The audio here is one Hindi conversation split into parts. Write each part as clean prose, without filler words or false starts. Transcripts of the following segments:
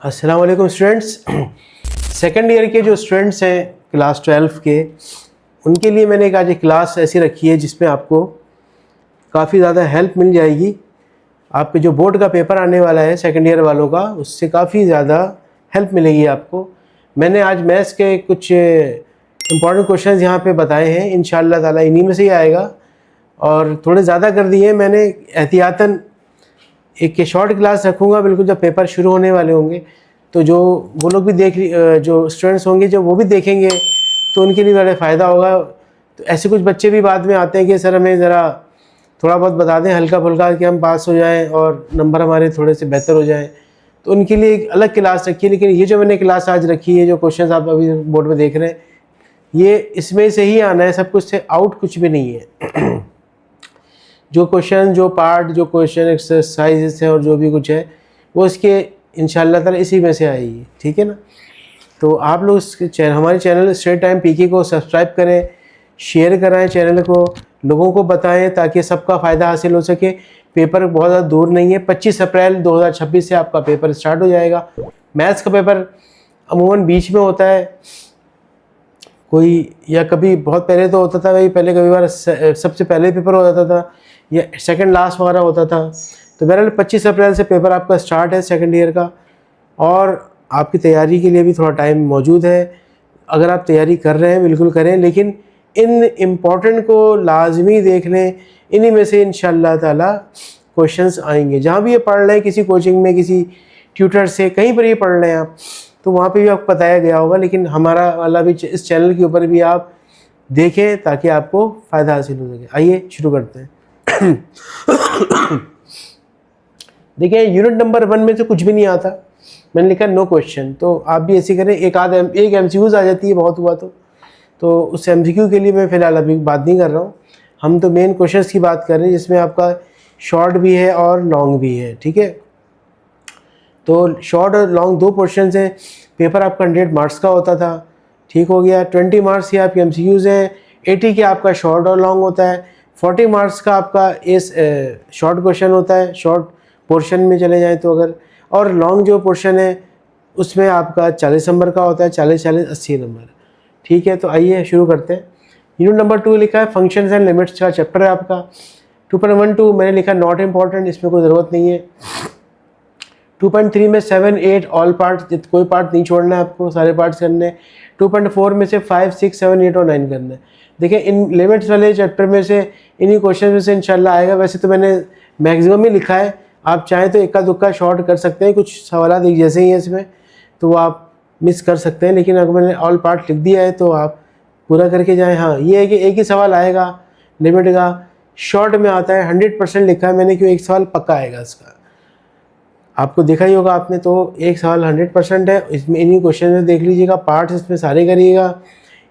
अस्सलाम वालेकुम स्टूडेंट्स। सेकेंड ईयर के जो स्टूडेंट्स हैं क्लास 12 के, उनके लिए मैंने एक आज एक क्लास ऐसी रखी है जिसमें आपको काफ़ी ज़्यादा हेल्प मिल जाएगी। आपके जो बोर्ड का पेपर आने वाला है सेकेंड ईयर वालों का, उससे काफ़ी ज़्यादा हेल्प मिलेगी आपको। मैंने आज मैथ्स के कुछ इम्पॉर्टेंट क्वेश्चंस यहाँ पे बताए हैं, इंशाअल्लाह ताला इन्हीं में से ही आएगा। और थोड़े ज़्यादा कर दिए मैंने एहतियातन, एक शॉर्ट क्लास रखूँगा बिल्कुल जब पेपर शुरू होने वाले होंगे, तो जो वो लोग भी जो स्टूडेंट्स होंगे जो वो भी देखेंगे तो उनके लिए बड़ा फ़ायदा होगा। तो ऐसे कुछ बच्चे भी बाद में आते हैं कि सर हमें ज़रा थोड़ा बहुत बता दें हल्का फुल्का कि हम पास हो जाएं और नंबर हमारे थोड़े से बेहतर हो जाएं, तो उनके लिए एक अलग क्लास रखी है। लेकिन ये जो मैंने क्लास आज रखी है, जो क्वेश्चन आप अभी बोर्ड में देख रहे हैं, ये इसमें से ही आना है, सब कुछ से आउट कुछ भी नहीं है। जो क्वेश्चन, जो पार्ट, जो क्वेश्चन एक्सरसाइजेस हैं और जो भी कुछ है वो इसके इंशाअल्लाह ताला इसी में से आएगी, ठीक है ना। तो आप लोग हमारे चैनल स्ट्रेट टाइम पीके को सब्सक्राइब करें, शेयर कराएं चैनल को, लोगों को बताएं ताकि सबका फ़ायदा हासिल हो सके। पेपर बहुत ज़्यादा दूर नहीं है, 25 अप्रैल 2026 से आपका पेपर स्टार्ट हो जाएगा। मैथ्स का पेपर अमूमन बीच में होता है, कोई या कभी बहुत पहले तो होता था भाई, पहले कभी बार सबसे पहले पेपर हो जाता था या सेकंड लास्ट वगैरह होता था। तो बहरहाल 25 अप्रैल से पेपर आपका स्टार्ट है सेकंड ईयर का, और आपकी तैयारी के लिए भी थोड़ा टाइम मौजूद है। अगर आप तैयारी कर रहे हैं बिल्कुल करें, लेकिन इन इम्पॉर्टेंट को लाजमी देख लें, इन्हीं में से इंशाअल्लाह ताला क्वेश्चंस आएंगे। जहाँ भी ये पढ़ रहे हैं, किसी कोचिंग में, किसी ट्यूटर से, कहीं पर ये पढ़ रहे हैं आप, तो वहाँ पे भी आपको बताया गया होगा। लेकिन हमारा वाला भी इस चैनल के ऊपर भी आप देखें ताकि आपको फ़ायदा हासिल हो सके। आइए शुरू करते हैं। देखिए, यूनिट नंबर 1 में से कुछ भी नहीं आता, मैंने लिखा नो क्वेश्चन। तो आप भी ऐसे करें, एक MCQs आ जाती है बहुत हुआ तो उस MCQ के लिए मैं फ़िलहाल अभी बात नहीं कर रहा हूँ। हम तो मेन क्वेश्चंस की बात कर रहे हैं जिसमें आपका शॉर्ट भी है और लॉन्ग भी है, ठीक है। तो शॉर्ट और लॉन्ग दो पोर्शन हैं। पेपर आपका 100 मार्क्स का होता था, ठीक हो गया। 20 मार्क्स की आपकी MCQs हैं, 80 के आपका शॉर्ट और लॉन्ग होता है, 40 मार्क्स का आपका इस शॉर्ट क्वेश्चन होता है, शॉर्ट पोर्शन में चले जाएं तो अगर, और लॉन्ग जो पोर्शन है उसमें आपका 40 नंबर का होता है, 40-40 80 नंबर, ठीक है। तो आइए शुरू करते हैं। यूनिट नंबर 2 लिखा है फंक्शंस एंड लिमिट्स का चैप्टर है आपका। 2.12 मैंने लिखा नॉट इम्पॉर्टेंट, इसमें कोई ज़रूरत नहीं है। 2.3 में 7, 8 ऑल पार्ट्स, कोई पार्ट नहीं छोड़ना है आपको, सारे पार्ट्स करने हैं। 2.4 में से 5, 6, 7, 8 और 9 करना है। देखिए, इन लिमिट्स वाले चैप्टर में से, इन्हीं क्वेश्चन में से इंशाल्लाह आएगा। वैसे तो मैंने मैक्सिमम ही लिखा है, आप चाहें तो इक्का दुक्का शॉर्ट कर सकते हैं, कुछ सवाल एक जैसे ही हैं इसमें तो वो आप मिस कर सकते हैं। लेकिन अगर मैंने ऑल पार्ट लिख दिया है तो आप पूरा करके जाएं। हाँ, ये है कि एक ही सवाल आएगा लिमिट का, शॉर्ट में आता है। 100% लिखा है मैंने, क्यों एक सवाल पक्का आएगा इसका, आपको देखा ही होगा आपने। तो एक सवाल 100% है, इसमें इन्हीं क्वेश्चन में देख लीजिएगा, पार्ट्स इसमें सारे करिएगा,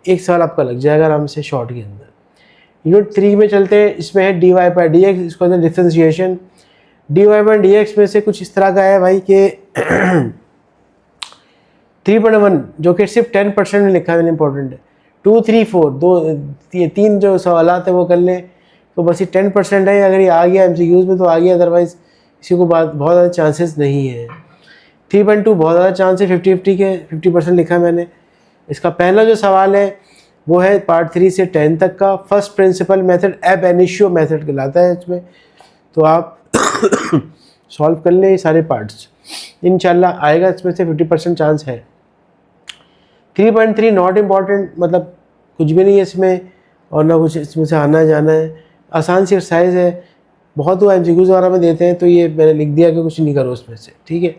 एक सवाल आपका लग जाएगा आराम से शॉर्ट के अंदर। यूनिट 3 में चलते हैं, इसमें है dy/dx, इसको डिफ्रेंशिएशन। dy/dx में से कुछ इस तरह का है भाई कि 3.1 जो कि सिर्फ 10% में लिखा है, इंपॉर्टेंट है। 2, 3, 4 तीन जो सवाल है वो कर लें तो बस ये 10% है। अगर ये आ गया MCQs में तो आ गया, अदरवाइज़ इसी को बहुत ज़्यादा चांसेस नहीं है। 3.2 बहुत ज़्यादा चांस है, 50-50 के, 50% लिखा है मैंने। इसका पहला जो सवाल है वो है पार्ट 3 से 10 तक का, फर्स्ट प्रिंसिपल मेथड, एब इनिशियो मेथड कहलाता है इसमें। तो आप सॉल्व कर लें ये सारे पार्ट्स, इंशाल्लाह आएगा, इसमें से 50% चांस है। 3.3 नॉट इम्पॉर्टेंट, मतलब कुछ भी नहीं है इसमें और ना कुछ इसमें से आना जाना है, आसान सी एक्सरसाइज है। बहुत वो MCQs वगैरह में देते हैं तो ये मैंने लिख दिया कि कुछ नहीं करो उसमें से, ठीक है।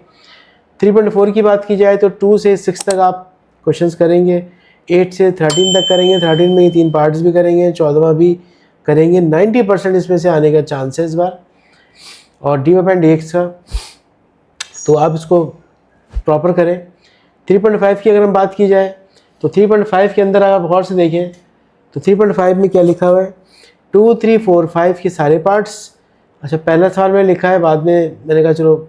3.4 की बात की जाए तो 2 से 6 तक आप क्वेश्चंस करेंगे, 8 से 13 तक करेंगे, 13 में ये 3 पार्ट्स भी करेंगे, 14वां भी करेंगे। 90% इसमें से आने का चांस है इस बार। और dy/dx का तो आप इसको प्रॉपर करें। 3.5 की अगर हम बात की जाए तो 3.5 के अंदर आप गौर से देखें तो 3.5 में क्या लिखा हुआ है, 2, 3, 4, 5 के सारे पार्ट्स। अच्छा, पहला सवाल मैंने लिखा है, बाद में मैंने कहा चलो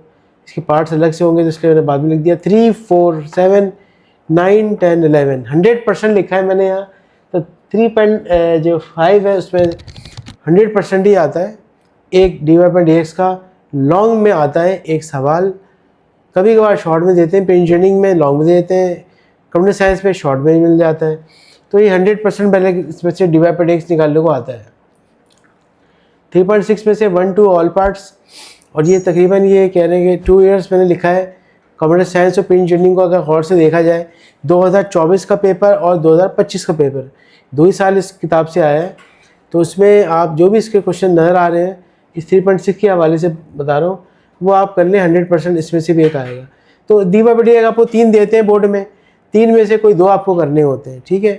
इसके पार्ट्स अलग से होंगे तो इसलिए मैंने बाद में लिख दिया। 3, 4, 7, 9, 10, 11 100% लिखा है मैंने यहाँ। तो 3.5 है उसमें 100% ही आता है। एक dy/dx का लॉन्ग में आता है एक सवाल कभी कभार शॉर्ट में देते हैं, इंजीनियरिंग में लॉन्ग में देते हैं, कंप्यूटर साइंस में शॉर्ट में मिल जाता है। तो ये 100% पहले इसमें से dy by dx निकालने को आता है। 3.6 में से 1 to ऑल पार्ट्स, और ये तकरीबन ये कह रहे हैं कि 2 years मैंने लिखा है कंप्यूटर साइंस और प्री इंजीनियरिंग को। अगर गौर से देखा जाए 2024 का पेपर और 2025 का पेपर 2 ही साल इस किताब से आया है। तो उसमें आप जो भी इसके क्वेश्चन नज़र आ रहे हैं इस 3.6 के हवाले से बता रहा हूँ, वो आप कर लें, 100% इसमें से भी एक आएगा। तो dy by dx आपको 3 देते हैं बोर्ड में, 3 में से कोई 2 आपको करने होते हैं, ठीक है।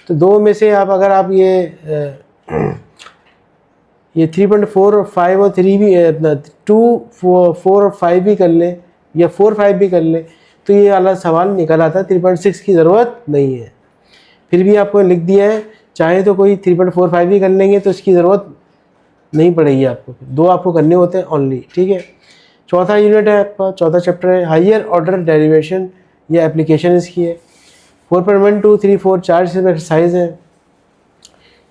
तो 2 में से आप अगर आप ये 3.4 और 5 और 3 भी 2, 4 और 5 भी कर लें या 4, 5 भी कर लें, तो ये वाला सवाल निकल आता है। 3.6 की ज़रूरत नहीं है, फिर भी आपको लिख दिया है। चाहे तो कोई 3.4, 5 भी कर लेंगे तो इसकी ज़रूरत नहीं पड़ेगी आपको, 2 आपको करने होते हैं ओनली, ठीक है। चौथा यूनिट है आपका, चौथा चैप्टर है हायर ऑर्डर डेरिवेशन या एप्लीकेशन इसकी है। 4.1, 2, 3, 4 4 इसमें एक्सरसाइज है।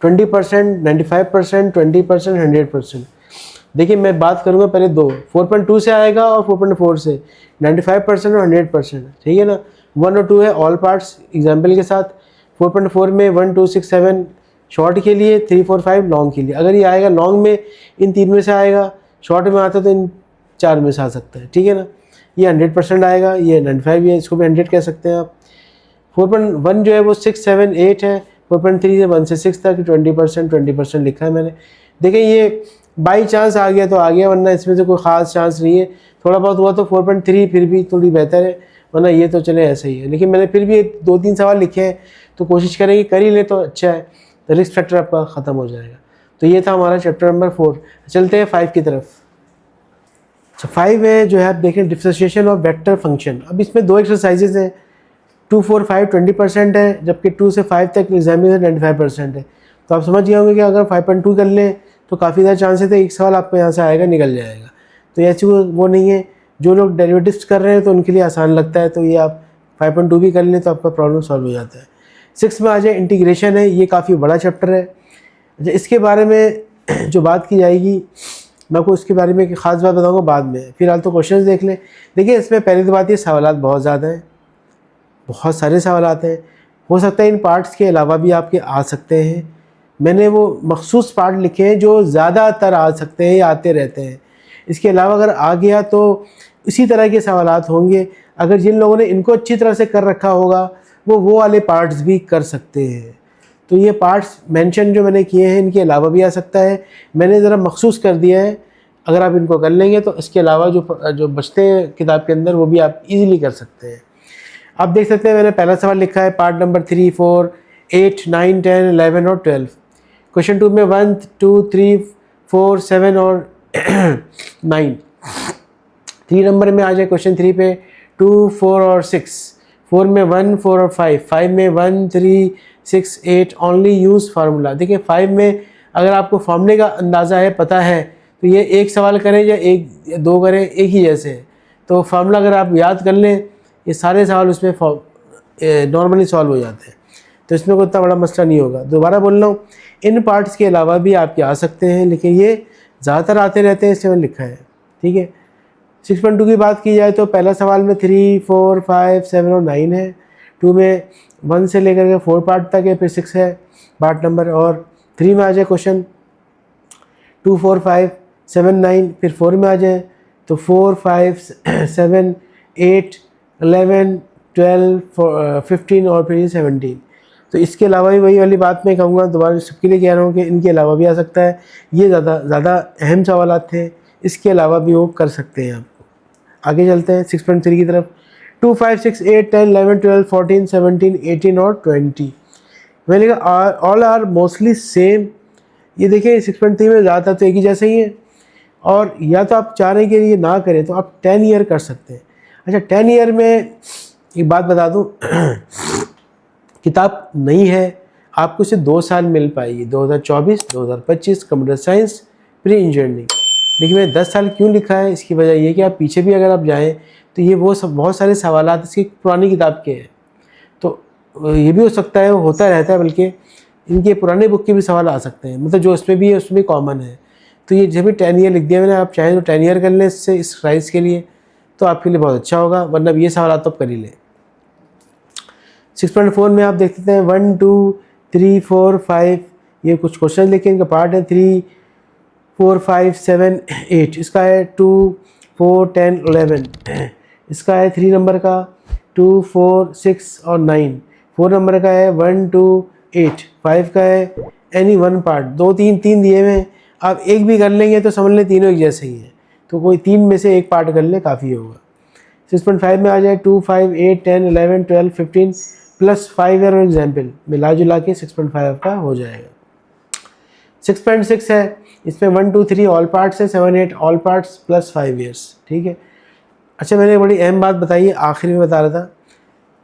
20%, 95%, 20%, 100%। देखिए मैं बात करूँगा पहले 2, 4.2 से आएगा और 4.4 से, 95% और 100%, ठीक है ना। 1 और 2 है ऑल पार्ट्स एग्जाम्पल के साथ। 4.4 में 1, 2, 6, 7 शॉर्ट के लिए, 3, 4, 5 लॉन्ग के लिए। अगर ये आएगा लॉन्ग में इन 3 में से आएगा, शॉर्ट में आता तो इन 4 में से आ सकता है, ठीक है ना। ये 100% आएगा, ये 95 है, इसको भी 100 कह सकते हैं आप। 4.1 जो है वो 6, 7, 8 है। 4.3 से 1 से 6 तक 20% लिखा है मैंने। देखिए ये बाई चांस आ गया तो आ गया, वरना इसमें से कोई ख़ास चांस नहीं है। थोड़ा बहुत हुआ तो 4.3 फिर भी थोड़ी बेहतर है, वरना ये तो चले ऐसे ही है। लेकिन मैंने फिर भी 2-3 सवाल लिखे हैं, तो कोशिश करेंगे कर ही ले तो अच्छा है, तो रिस्क फैक्टर आपका ख़त्म हो जाएगा। तो ये था हमारा चैप्टर नंबर 4। चलते हैं 5 की तरफ। अच्छा 5 है जो है आप देखें डिफरेंशिएशन ऑफ वेक्टर फंक्शन। अब इसमें 2 एक्सरसाइजेज हैं। 2, 4, 5 20% है, जबकि 2 से 5 तक एग्जामिनेशन 95% है। तो आप समझ गए होंगे कि अगर 5.2 कर लें तो काफ़ी ज़्यादा चांसेस है एक सवाल आपको यहाँ से आएगा, निकल जाएगा। तो ऐसी वो नहीं है। जो लोग डेरिवेटिव्स कर रहे हैं तो उनके लिए आसान लगता है, तो ये आप 5.2 भी कर लें तो आपका प्रॉब्लम सॉल्व हो जाता है। 6 में आ जाए इंटीग्रेशन है, ये काफ़ी बड़ा चैप्टर है। अच्छा इसके बारे में जो बात की जाएगी मैं आपको उसके बारे में एक ख़ास बात बताऊँगा बाद में। फिलहाल तो क्वेश्चन देख लें। देखिए इसमें पहली तो बात ये सवाल बहुत ज़्यादा हैं, बहुत सारे सवाल आते हैं। हो सकता है इन पार्ट्स के अलावा भी आपके आ सकते हैं। मैंने वो मखसूस पार्ट लिखे हैं जो ज़्यादातर आ सकते हैं या आते रहते हैं। इसके अलावा अगर आ गया तो इसी तरह के सवालात होंगे। अगर जिन लोगों ने इनको अच्छी तरह से कर रखा होगा वो वाले पार्ट्स भी कर सकते हैं। तो ये पार्ट्स मेंशन जो मैंने किए हैं इनके अलावा भी आ सकता है, मैंने ज़रा मखसूस कर दिया है। अगर आप इनको कर लेंगे तो इसके अलावा जो बचते हैं किताब के अंदर वो भी आप ईज़िली कर सकते हैं। आप देख सकते हैं मैंने पहला सवाल लिखा है पार्ट नंबर 3, 4, 8, 9, 10, 11 और 12। क्वेश्चन 2 में 1, 2, 3, 4, 7 और 9। 3 नंबर में आ जाए क्वेश्चन 3 पे 2, 4 और 6। 4 में 1, 4 और 5। 5 में 1, 3, 6, 8 ओनली यूज़ फार्मूला। देखिए 5 में अगर आपको फार्मूले का अंदाज़ा है, पता है, तो ये एक सवाल करें या 1 या 2 करें एक ही जैसे है। तो फार्मूला अगर आप याद कर लें ये सारे सवाल उसमें नॉर्मली सॉल्व हो जाते हैं, तो इसमें कोई इतना बड़ा मसला नहीं होगा। दोबारा बोल रहा हूँ इन पार्ट्स के अलावा भी आपके आ सकते हैं, लेकिन ये ज़्यादातर आते रहते हैं इसलिए मैंने लिखा है, ठीक है। 6.2 की बात की जाए तो पहला सवाल में 3, 4, 5, 7 और 9 है। 2 में 1 से लेकर के 4 पार्ट तक है, फिर 6 है पार्ट नंबर। और 3 में आ जाए क्वेश्चन 2, 4, 5, 7, 9, फिर 4 में आ जाए तो 4, 5, 7, 8, 11, 12, 15 और फिर 17। तो इसके अलावा भी वही वाली बात मैं कहूँगा, दोबारा सबके लिए कह रहा हूँ कि इनके अलावा भी आ सकता है। ये ज़्यादा अहम सवाल थे, इसके अलावा भी वो कर सकते हैं। आपको आगे चलते हैं 6.3 की तरफ। 2, 5, 6, 8, 10, 11, 12, 14, 17, 18 और 20। मैंने कहा ऑल आर मोस्टली सेम। ये देखिए 6.3 में ज़्यादातर तो एक ही जैसे ही है, और या तो आप चाह रहे हैं कि ये ना करें तो आप 10 ईयर कर सकते हैं। अच्छा 10 ईयर में एक बात बता दूं किताब नहीं है, आपको सिर्फ 2 साल मिल पाएगी, 2024, 2025 कंप्यूटर साइंस प्री इंजीनियरिंग। लेकिन मैंने 10 साल क्यों लिखा है, इसकी वजह ये कि आप पीछे भी अगर आप जाएं तो ये वो सब बहुत सारे सवालात इसकी पुरानी किताब के हैं। तो ये भी हो सकता है, होता रहता है, बल्कि इनके पुराने बुक के भी सवाल आ सकते हैं, मतलब जो उसमें भी है उसमें भी कॉमन है। तो ये जब भी 10 ईयर लिख दिया मैंने, आप चाहें तो 10 ईयर कर लें इससे इस प्राइस के लिए, तो आपके लिए बहुत अच्छा होगा, वरना ये सवाल आप तो कर ही लें। 6.4 में आप देख सकते हैं 1 2 3 4 5 ये कुछ क्वेश्चन लिखे, इनका पार्ट है 3 4 5 7 8। इसका है 2 4 10 11। इसका है 3 नंबर का 2 4 6 और 9। 4 नंबर का है 1 2 8। 5 का है एनी वन पार्ट। 2 3 3 दिए हुए हैं, आप एक भी कर लेंगे तो समझ लें तीनों एक जैसे ही हैं, तो कोई 3 में से एक पार्ट कर ले काफ़ी होगा। 6.5 में आ जाए 2 5 8 10 11 12 15 प्लस 5 और एग्जाम्पल मिला जुला के 6.5 का हो जाएगा। 6.6 है, इसमें 1 2 3 ऑल पार्ट्स है, 7 8 ऑल पार्ट्स प्लस 5 ईयर्स। ठीक है। अच्छा, मैंने एक बड़ी अहम बात बताई है, आखिर में बता रहा था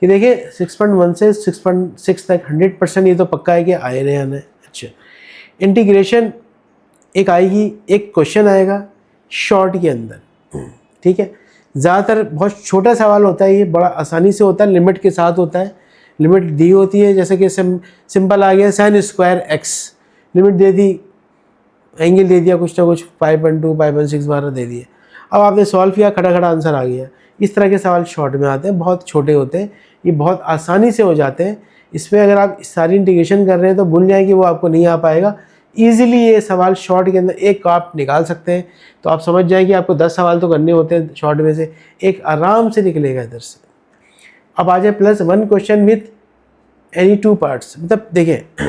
कि देखिए 6.1 से 6.6 तक 100% ये तो पक्का है कि आए नहीं आना है। अच्छा, इंटीग्रेशन एक आएगी, एक क्वेश्चन आएगा शॉर्ट के अंदर। ठीक है, ज़्यादातर बहुत छोटा सवाल होता है, ये बड़ा आसानी से होता है, लिमिट के साथ होता है। लिमिट दी होती है, जैसे कि सिंपल आ गया sin स्क्वायर x, लिमिट दे दी, एंगल दे दिया कुछ ना कुछ 5.2 5.6 बारह दे दिए, अब आपने सॉल्व किया, खड़ा खड़ा आंसर आ गया। इस तरह के सवाल शॉर्ट में आते हैं, बहुत छोटे होते हैं, ये बहुत आसानी से हो जाते हैं। इसमें अगर आप सारी इंटीग्रेशन कर रहे हैं तो भूल जाएं कि वो आपको नहीं आ पाएगा। ईजिली ये सवाल शॉर्ट के अंदर एक आप निकाल सकते हैं, तो आप समझ जाएं कि आपको 10 सवाल तो करने होते हैं, शॉर्ट में से एक आराम से निकलेगा इधर से। अब आ जाए +1 क्वेश्चन विथ एनी 2 पार्ट्स। मतलब देखें,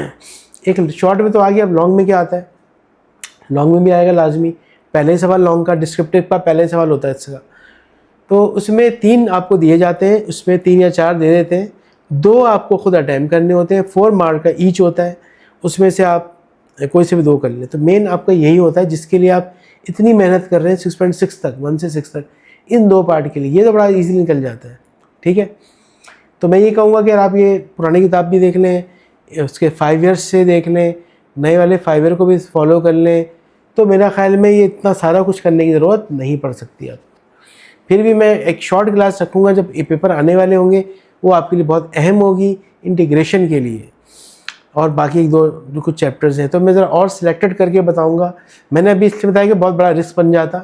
एक शॉर्ट में तो आ गया, अब लॉन्ग में क्या आता है? लॉन्ग में भी आएगा लाजमी। पहले ही सवाल लॉन्ग का डिस्क्रिप्टिव का पहले ही सवाल होता है इसका, तो उसमें 3 आपको दिए जाते हैं, उसमें 3 या 4 दे देते हैं, 2 आपको खुद अटैम्प्ट करने होते हैं, 4 मार्क का ईच होता है, उसमें से आप कोई से भी 2 कर लें। तो मेन आपका यही होता है जिसके लिए आप इतनी मेहनत कर रहे हैं 6.6 तक, 1 से 6 तक, इन 2 पार्ट के लिए। ये तो बड़ा ईजिली निकल जाता है। ठीक है, तो मैं ये कहूँगा कि आप ये पुरानी किताब भी देख लें, उसके 5 ईयर्स से देख लें, नए वाले 5 ईयर को भी फॉलो कर लें, तो मेरा ख्याल में ये इतना सारा कुछ करने की ज़रूरत नहीं पड़ सकती आप। फिर भी मैं एक शॉर्ट क्लास रखूँगा जब ये पेपर आने वाले होंगे, वो आपके लिए बहुत अहम होगी इंटीग्रेशन के लिए, और बाकी 1 2 जो कुछ चैप्टर्स हैं तो मैं ज़रा और सिलेक्टेड करके बताऊँगा। मैंने अभी इसलिए बताया कि बहुत बड़ा रिस्क बन जाता,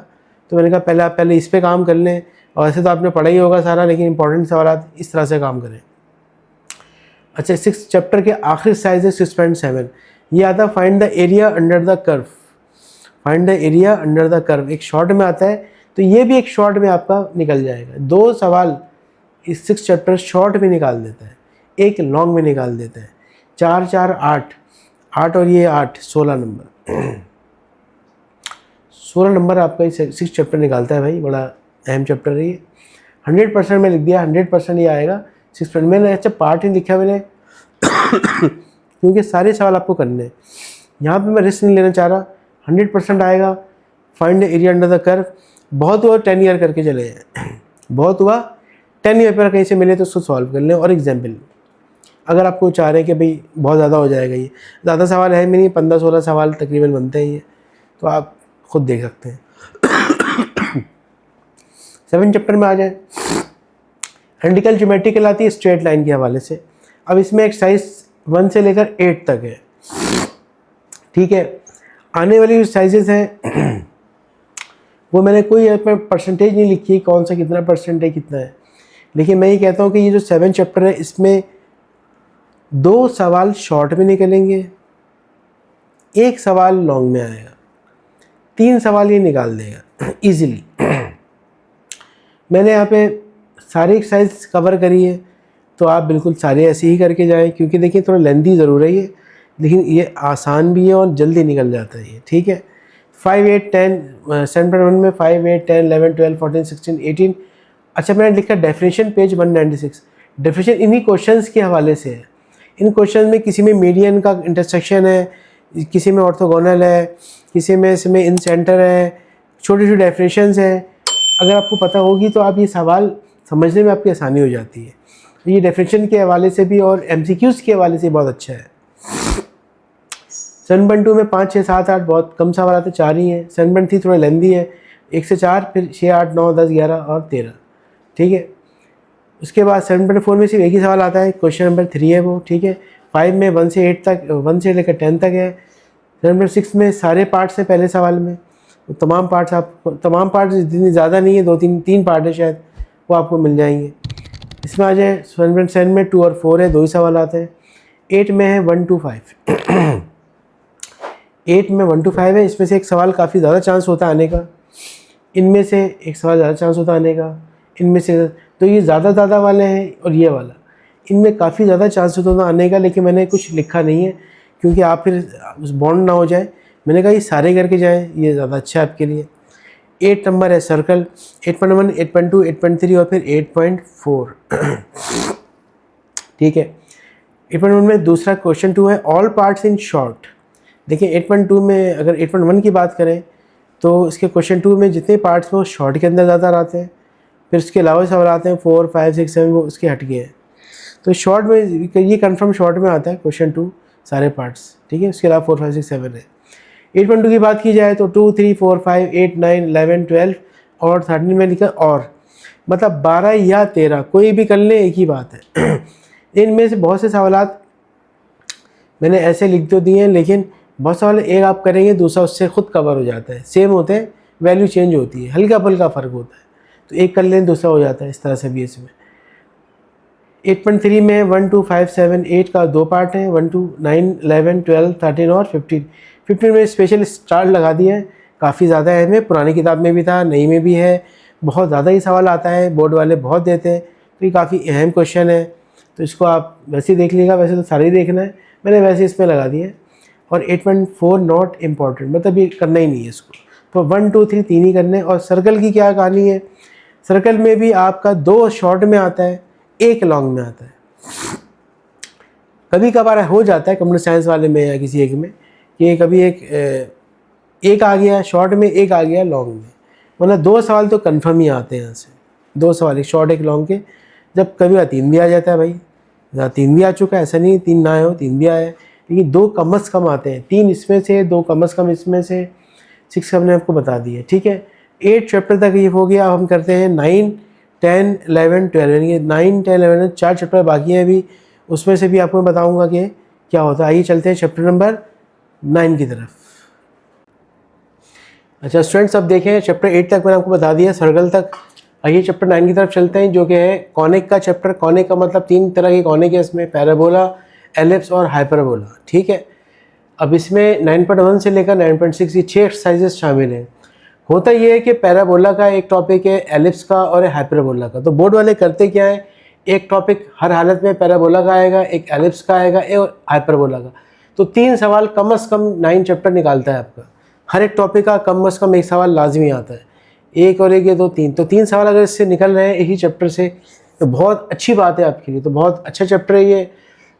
तो मैंने कहा पहले आप इस पर काम कर लें, और ऐसे तो आपने पढ़ा ही होगा सारा, लेकिन इंपॉर्टेंट सवाल इस तरह से काम करें। अच्छा, 6 चैप्टर के आखिरी साइज है 6.7, ये आता है find the area under the curve. Find the area under the curve एक शॉर्ट में आता है, तो ये भी एक शॉर्ट में आपका निकल जाएगा। 2 सवाल इस 6 चैप्टर शॉर्ट में निकाल देता है, एक लॉन्ग में निकाल देता है। 4 4 8 8 और ये 8 16 नंबर 16 नंबर आपका 6 चैप्टर निकालता है भाई, बड़ा अहम चैप्टर है ये। 100% में लिख दिया, 100% ये आएगा 6 मैंने अच्छा पार्ट ही लिखा मैंने क्योंकि सारे सवाल आपको करने हैं, यहाँ पे मैं रिस्क नहीं लेना चाह रहा। 100% आएगा। Find area under the curve, बहुत हुआ 10 ईयर करके चले जाए, बहुत हुआ 10 ईयर पर कहीं से मिले तो उसको सॉल्व कर लें। और एग्जाम्पल अगर आपको चाह रहे हैं कि भाई बहुत ज़्यादा हो जाएगा, ये ज़्यादा सवाल है नहीं, 15-16 सवाल तकरीबन बनते हैं ये, तो आप खुद देख सकते हैं। 7 चैप्टर में आ जाए, हैंडिकल ज्योमेट्री कहलाती है स्ट्रेट लाइन के हवाले से। अब इसमें एक्सरसाइज 1 से लेकर 8 तक है। ठीक है, आने वाली जो साइजेस हैं वो मैंने कोई परसेंटेज नहीं लिखी कौन सा कितना परसेंट है कितना है, लेकिन मैं ये कहता हूँ कि ये जो 7 चैप्टर है इसमें 2 सवाल शॉर्ट में निकलेंगे, 1 सवाल लॉन्ग में आएगा, 3 सवाल ये निकाल देगा इजीली। मैंने यहाँ पे सारी एक्सरसाइज कवर करी है, तो आप बिल्कुल सारे ऐसे ही करके जाएं, क्योंकि देखिए थोड़ा लेंथी ज़रूर है ये, लेकिन ये आसान भी है और जल्दी निकल जाता है ये। ठीक है, 5 8 10 7.1 में 5 8 10 11 12 14 16 18। अच्छा, मैंने लिखा डेफिनेशन पेज 196। डेफिनेशन इन्हीं क्वेश्चंस के हवाले से है। इन क्वेश्चन में किसी में मीडियन का इंटरसेक्शन है, किसी में ऑर्थोगोनल है, किसी में इसमें इन सेंटर है, छोटी छोटी डेफिनेशंस हैं। अगर आपको पता होगी तो आप ये सवाल समझने में आपकी आसानी हो जाती है। ये डेफिनेशन के हवाले से भी और MCQs के हवाले से बहुत अच्छा है। 7.2 में 5 6 7 8 बहुत कम सवाल आते, 4 ही हैं। 7.3 थोड़ा लेंदी है, 1 से 4, फिर 6 8 9 10 11 और 13। ठीक है, उसके बाद 7.4 में सिर्फ एक ही सवाल आता है, क्वेश्चन नंबर 3 है वो। ठीक है, 5 में 1 से 8 तक, 1 से लेकर 10 तक है। 7.6 में सारे पार्ट्स हैं पहले सवाल में। तो तमाम पार्ट्स जितनी ज़्यादा नहीं है, 2-3 पार्ट है शायद, वो आपको मिल जाएंगे। इसमें आ जाए 7 में 2 और 4 है, 2 ही सवाल आते हैं। 8 में है 1 to 5 8 में 1 to 5 है, इसमें से एक सवाल काफ़ी ज़्यादा चांस होता है आने का, इनमें से एक सवाल ज़्यादा चांस होता है आने का, इनमें से तो ये ज़्यादा वाले हैं और ये वाला, इनमें काफ़ी ज़्यादा चांस होता है आने का, लेकिन मैंने कुछ लिखा नहीं है क्योंकि आप फिर उस बॉन्ड ना हो जाए। मैंने कहा ये सारे करके जाएँ, ये ज़्यादा अच्छा है आपके लिए। 8 नंबर है सर्कल, 8.1, 8.2, 8.3 और फिर 8.4 ठीक है। 8.1 में दूसरा क्वेश्चन 2 है ऑल पार्ट्स इन शॉर्ट। देखिए 8.2 में अगर 8.1 की बात करें तो इसके क्वेश्चन 2 में जितने पार्ट्स वो शॉर्ट के अंदर ज़्यादा आते हैं, फिर उसके अलावा सवाल आते हैं 4, 5, 6, 7 वो उसके हट गए हैं। तो शॉर्ट में ये कंफर्म शॉर्ट में आता है क्वेश्चन 2 सारे पार्ट्स, ठीक है। उसके अलावा 4, 5, 6, 7 है। 8.2 की बात की जाए तो 2, 3, 4, 5, 8, 9, 11, 12 और 13 में लिखा और, मतलब 12 या 13 कोई भी कर लें, एक ही बात है। इनमें से बहुत से सवालात मैंने ऐसे लिख तो दिए हैं, लेकिन बहुत सवाल एक आप करेंगे दूसरा उससे खुद कवर हो जाता है, सेम होते हैं, वैल्यू चेंज होती है, हल्का फुल्का फ़र्क होता है, तो एक कर लें दूसरा हो जाता है, इस तरह से भी इसमें। 8.3 में 1, 2, 5, 7, 8 का 2 पार्ट है, 1, 2, 9, 11, 12, 13 और 15। 15 में स्पेशल स्टार लगा दिया है, काफ़ी ज़्यादा है, में पुरानी किताब में भी था, नई में भी है, बहुत ज़्यादा ही सवाल आता है, बोर्ड वाले बहुत देते हैं, तो ये काफ़ी अहम क्वेश्चन है, तो इसको आप वैसे ही देख लीजिएगा, वैसे तो सारे ही देखना है, मैंने वैसे इसमें लगा दिया है। और 8.4 नॉट इम्पॉर्टेंट, मतलब ये करना ही नहीं है इसको, तो 1, 2, 3 तीन ही करने। और सर्कल की क्या कहानी है, सर्कल में भी आपका 2 शॉर्ट में आता है, 1 लॉन्ग में आता है। कभी कभार हो जाता है कंप्यूटर साइंस वाले में या किसी एक में कि कभी एक आ गया शॉर्ट में, एक आ गया लॉन्ग में, मतलब 2 सवाल तो कन्फर्म ही आते हैं यहाँ से, 2 सवाल, एक शॉर्ट एक लॉन्ग के। जब कभी 3 भी आ जाता है भाई, 3 भी आ चुका है, ऐसा नहीं 3 ना आए हो, 3 भी आया है, लेकिन 2 कम से कम आते हैं, 3 इसमें से, 2 कम से कम इसमें से, 6 हमने आपको बता दिया, ठीक है। 8 चैप्टर तक ये हो गया। अब हम करते हैं 9, 10, 11, 12, यानी 9, 10, 11 4 चैप्टर बाकी हैं अभी, उसमें से भी आपको मैं बताऊंगा कि क्या होता है। आइए चलते हैं चैप्टर नंबर 9 की तरफ। अच्छा स्टूडेंट्स, अब देखें चैप्टर 8 तक मैंने आपको बता दिया, सर्कल तक। आइए चैप्टर 9 की तरफ चलते हैं, जो कि है कॉनिक का चैप्टर। कॉनिक का मतलब 3 तरह के कॉनिक है इसमें, पैराबोला, एलिप्स और हाइपरबोला, ठीक है। अब इसमें 9.1 से लेकर 9.6 ये 6 एक्सरसाइजेस शामिल हैं। होता ये है कि पैराबोला का एक टॉपिक है, एलिप्स का और हाइपरबोला का। तो बोर्ड वाले करते क्या है, एक टॉपिक हर हालत में पैराबोला का आएगा, एक एलिप्स का आएगा, एक हाइपरबोला का। तो 3 सवाल कम से कम 9 चैप्टर निकालता है आपका, हर एक टॉपिक का कम से कम एक सवाल लाजमी आता है, एक और एक, ये 2, 3, तो 3 सवाल अगर इससे निकल रहे हैं एक ही चैप्टर से तो बहुत अच्छी बात है आपके लिए, तो बहुत अच्छा चैप्टर है ये,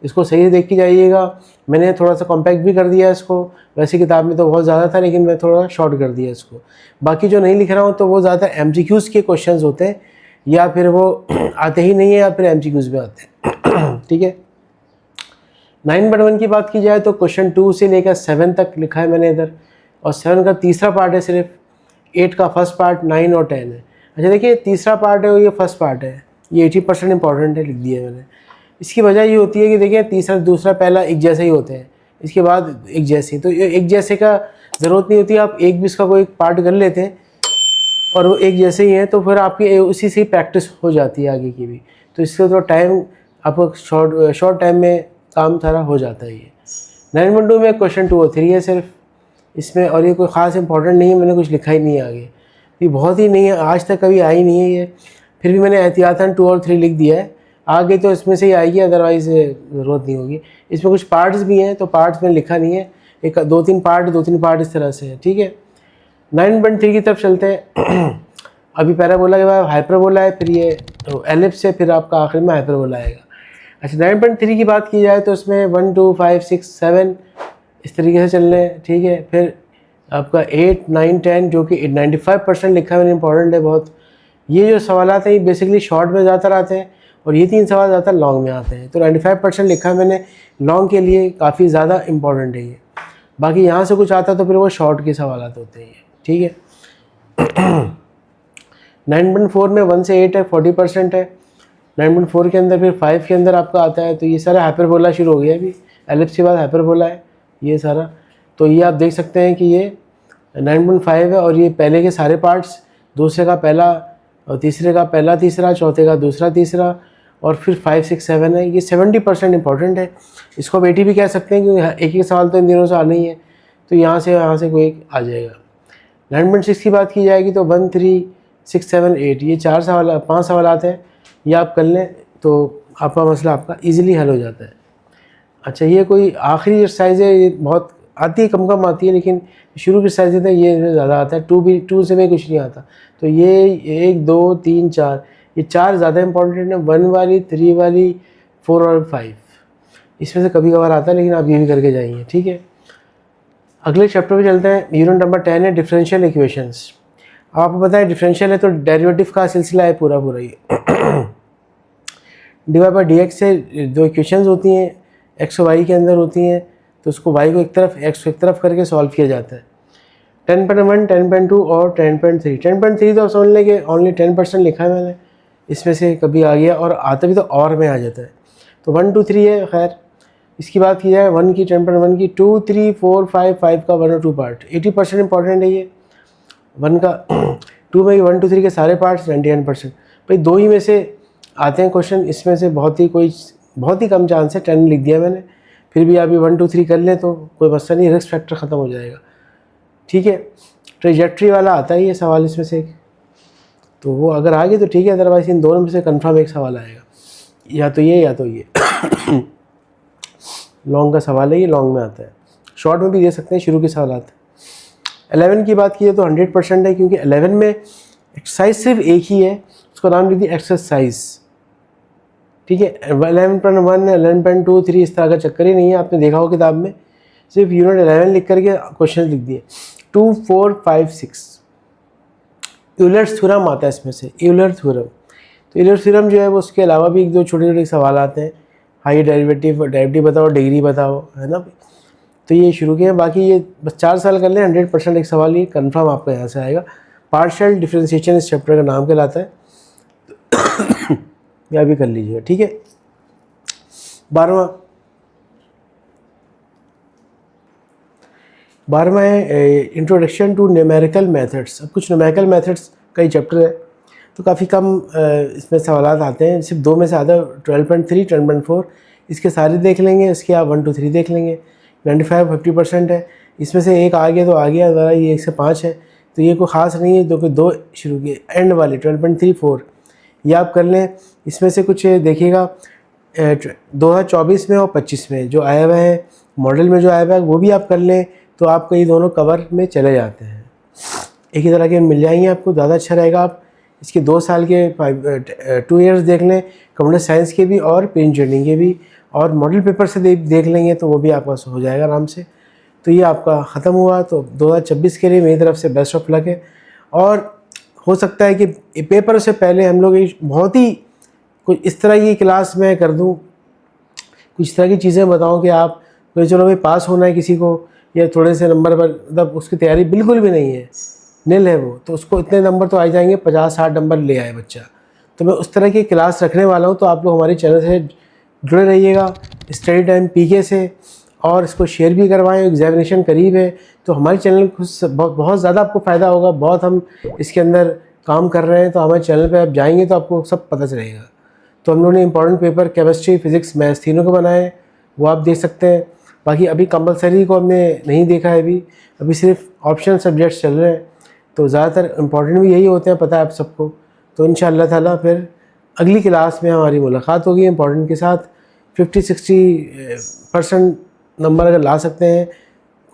इसको सही से देख के जाइएगा। मैंने थोड़ा सा कॉम्पैक्ट भी कर दिया इसको, वैसे किताब में तो बहुत ज़्यादा था लेकिन मैं थोड़ा शॉर्ट कर दिया इसको। बाकी जो नहीं लिख रहा हूँ तो वो ज़्यादातर MCQs के क्वेश्चंस होते हैं, या फिर वो आते ही नहीं है या फिर MCQs में आते हैं ठीक है। 9.1 की बात की जाए तो क्वेश्चन 2 से लेकर 7 तक लिखा है मैंने इधर, और 7 का तीसरा पार्ट है सिर्फ, 8 का फर्स्ट पार्ट, 9 और 10 है। अच्छा देखिए तीसरा पार्ट है और ये फर्स्ट पार्ट है, ये 80% इंपॉर्टेंट है, लिख दिया है मैंने। इसकी वजह ये होती है कि देखिए तीसरा दूसरा पहला एक जैसे ही होते हैं, इसके बाद एक जैसे, तो ये एक जैसे का ज़रूरत नहीं होती, आप एक भी इसका कोई पार्ट कर लेते हैं और वो एक जैसे ही हैं, तो फिर आपकी उसी से प्रैक्टिस हो जाती है आगे की भी। तो इससे थोड़ा टाइम आपको शॉर्ट टाइम में काम सारा हो जाता है। ये 9.2 में क्वेश्चन 2 और 3 है सिर्फ इसमें, और ये कोई ख़ास इंपॉर्टेंट नहीं है, मैंने कुछ लिखा ही नहीं है आगे, ये बहुत ही नहीं है, आज तक कभी आई नहीं है ये, फिर भी मैंने एहतियातन 2 और 3 लिख दिया है, आगे तो इसमें से ही आएगी, अदरवाइज़ ज़रूरत नहीं होगी। इसमें कुछ पार्ट्स भी हैं तो पार्ट्स में लिखा नहीं है, एक 2-3 पार्ट इस तरह से है, ठीक है। 9.3 की तरफ चलते हैं अभी पैराबोला के बाद हाइपरबोला है, फिर ये एलिप्स है, फिर आपका आखिर में हाइपरबोला आएगा। अच्छा 9.3 की बात की जाए तो इसमें 1, 2, 5, 6, 7 इस तरीके से चल रहे हैं, ठीक है। फिर आपका 8, 9, 10 जो कि 95% लिखा है, इंपॉर्टेंट है बहुत। ये जो सवाल हैं ये बेसिकली शॉर्ट में ज़्यादातर आते हैं, और ये 3 सवाल ज़्यादातर लॉन्ग में आते हैं, तो 95% लिखा है मैंने लॉन्ग के लिए, काफ़ी ज़्यादा इंपॉर्टेंट है ये। बाकी यहाँ से कुछ आता तो फिर वो शॉर्ट के सवाल होते हैं, ठीक है। 9.4 में 1 से 8 है, 40% है। 9.4 के अंदर फिर 5 के अंदर आपका आता है, तो ये सारा हाइपरबोला शुरू हो गया अभी, एलिप्स के बाद हाइपरबोला है ये सारा। तो ये आप देख सकते हैं कि ये 9.5 है, और ये पहले के सारे पार्ट्स, दूसरे का पहला और तीसरे का पहला तीसरा, चौथे का दूसरा तीसरा, और फिर 5, 6, 7 है। ये 70% इंपॉर्टेंट है। इसको आप 80 भी कह सकते हैं क्योंकि एक सवाल तो इन दिनों से आना ही है, तो यहाँ से कोई एक आ जाएगा। 9.6 की बात की जाएगी तो 1, 3, 6, 7, 8 ये 5 सवाल आते हैं। ये आप कर लें तो आपका मसला आपका ईज़िली हल हो जाता है। अच्छा, ये कोई आखिरी एक्सरसाइज है, ये बहुत आती है, कम कम आती है, लेकिन शुरू की एक्सरसाइज है ये ज़्यादा आता है। 2 से में कुछ नहीं आता। तो ये 1, 2, 3, 4, ये 4 ज़्यादा इंपॉर्टेंट है। 1 वाली, 3 वाली, 4 और 5 इसमें से कभी कभार आता है, लेकिन आप ये भी करके जाइए, ठीक है। अगले चैप्टर पे चलते हैं। यूनिट नंबर 10 है डिफरेंशियल इक्वेशंस। आपको पता है डिफरेंशियल है तो डेरिवेटिव का सिलसिला है पूरा ये डिवाई बाई डी एक्स से जो इक्वेशंस होती हैं एक्स और वाई के अंदर होती हैं, तो उसको वाई को एक तरफ एक्स को एक तरफ करके सॉल्व किया जाता है। 10.1, 10.2 और 10.3। 10.3 तो समझ लें कि ओनली 10% लिखा है मैंने, इसमें से कभी आ गया, और आता भी तो और में आ जाता है। तो 1, 2, 3 है। खैर इसकी बात की जाए 1 की, 10.1 की, 2, 3, 4, 5 का 1 और 2 पार्ट 80% इंपॉर्टेंट है ये 1 का। 2 में 1, 2, 3 के सारे पार्ट्स 99%। भाई 2 ही में से आते हैं क्वेश्चन, इसमें से बहुत ही कम चांस है। 10 लिख दिया मैंने, फिर भी आप ये 1, 2, 3 कर लें तो कोई मसला नहीं, रिस्क फैक्टर ख़त्म हो जाएगा, ठीक है। ट्रेजेक्ट्री वाला आता है ये सवाल इसमें से, तो वो अगर आ गए तो ठीक है, अदरवाइज इन दोनों में से कंफर्म एक सवाल आएगा, या तो ये लॉन्ग का सवाल है, ये लॉन्ग में आता है। शॉर्ट में भी दे सकते हैं, शुरू के सवाल आते हैं। 11 की बात की है तो 100% है, क्योंकि 11 में एक्सरसाइज सिर्फ एक ही है, उसका नाम लिख दिया एक्सरसाइज, ठीक है। 11.1, 11.2, 3 इस तरह का चक्कर ही नहीं है। आपने देखा हो किताब में, सिर्फ यूनिट 11 लिख करके क्वेश्चन लिख दिए। 2, 4, 5, 6 यूलर्स थ्योरम आता है इसमें से, यूलर थ्योरम। तो यूलर थ्योरम जो है वो, उसके अलावा भी 1-2 छोटे सवाल आते हैं। हाई डेरिवेटिव बताओ, डिग्री बताओ, है ना। तो ये शुरू किए हैं। बाकी ये बस 4 साल कर लें, 100% एक सवाल ये कन्फर्म आपका यहाँ से आएगा। पार्शियल डिफरेंशिएशन इस चैप्टर का नाम कहलाता है, या भी कर लीजिएगा, ठीक है। 12वां है इंट्रोडक्शन टू न्यूमेरिकल मेथड्स। अब कुछ न्यूमेरिकल मेथड्स का ही चैप्टर है, तो काफ़ी कम इसमें सवाल आते हैं, सिर्फ 2 में से आता है। 12.3, 10.4 इसके सारे देख लेंगे, इसके आप 1, 2, 3 देख लेंगे। 95, 50% है। इसमें से एक आ गया तो आ गया, ज़रा ये 1 से 5 है, तो ये कोई ख़ास नहीं है। तो 2 शुरू किए एंड वाले 12.3, 4 ये आप कर लें। इसमें से कुछ देखिएगा 2024 में और 25 में जो आया हुआ है, मॉडल में जो आया हुआ है, वो भी आप कर लें, तो आपको ये दोनों कवर में चले जाते हैं। एक ही तरह के मिल जाएंगे आपको, ज़्यादा अच्छा रहेगा। आप इसके 2 साल के 2 ईयर्स देख लें, कंप्यूटर साइंस के भी और प्री इंजीनियरिंग के भी, और मॉडल पेपर से देख लेंगे तो वो भी आपका हो जाएगा आराम से। तो ये आपका ख़त्म हुआ। तो 2026 के लिए मेरी तरफ से बेस्ट ऑफ लक है। और हो सकता है कि पेपर से पहले हम लोग बहुत ही कुछ इस तरह की क्लास में कर दूँ, कुछ इस तरह की चीज़ें बताऊँ कि आप चलो भाई पास होना है किसी को, या थोड़े से नंबर पर, मतलब उसकी तैयारी बिल्कुल भी नहीं है, नील है वो, तो उसको इतने नंबर तो आ जाएंगे, 50-60 नंबर ले आए बच्चा। तो मैं उस तरह की क्लास रखने वाला हूँ, तो आप लोग हमारे चैनल से जुड़े रहिएगा, स्टडी टाइम पीके से, और इसको शेयर भी करवाएं। एग्जामिनेशन करीब है, तो हमारे चैनल को बहुत ज़्यादा आपको फ़ायदा होगा। बहुत हम इसके अंदर काम कर रहे हैं, तो हमारे चैनल पे आप जाएंगे तो आपको सब पता चलेगा। तो हम लोगों ने important paper chemistry, physics, maths तीनों को बनाए, वो आप देख सकते हैं। बाकी अभी कंपलसरी को हमने नहीं देखा है, अभी सिर्फ ऑप्शन सब्जेक्ट्स चल रहे हैं, तो ज़्यादातर इम्पॉर्टेंट भी यही होते हैं, पता है आप सबको। तो इंशाअल्लाह ताला फिर अगली क्लास में हमारी मुलाकात होगी इम्पॉर्टेंट के साथ। 50-60% नंबर अगर ला सकते हैं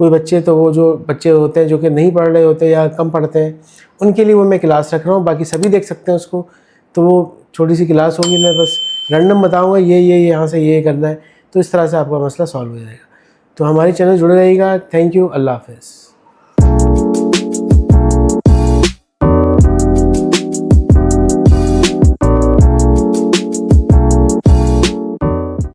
कोई बच्चे, तो वो जो बच्चे होते हैं जो कि नहीं पढ़ रहे होते या कम पढ़ते हैं, उनके लिए वो मैं क्लास रख रहा हूँ। बाकी सभी देख सकते हैं उसको, तो वो छोटी सी क्लास होगी, मैं बस रैंडम बताऊँगा ये यहाँ से ये करना है, तो इस तरह से आपका मसला सॉल्व हो जाएगा। तो हमारे चैनल जुड़े रहिएगा। थैंक यू, अल्लाह हाफ़िज़।